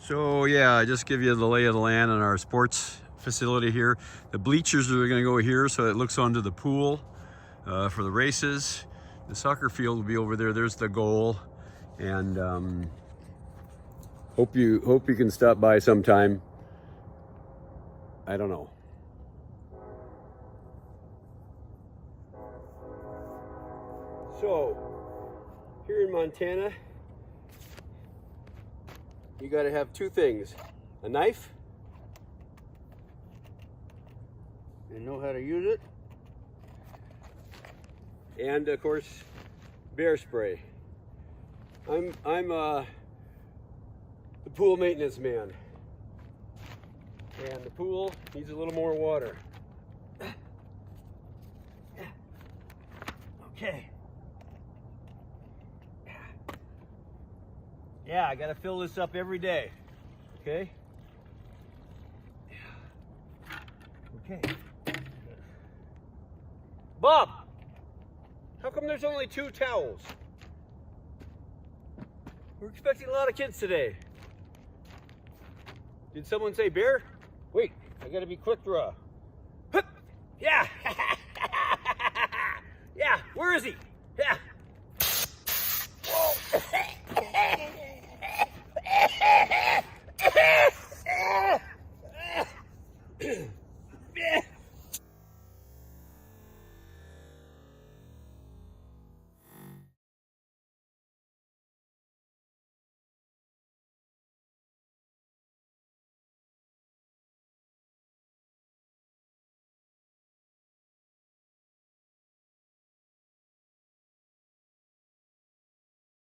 So yeah, I just give you the lay of the land on our sports facility here. The bleachers are going to go here so it looks onto the pool for the races. The soccer field will be over there. There's the goal, and hope you can stop by sometime. I don't know. So here in Montana, you got to have two things: a knife and know how to use it, and of course bear spray. I'm the pool maintenance man, and the pool needs a little more water. Okay. Yeah, I gotta fill this up every day. Okay? Okay. Bob! How come there's only 2 towels? We're expecting a lot of kids today. Did someone say bear? Wait, I gotta be quick draw. Hup! Yeah! Yeah, where is he? Yeah!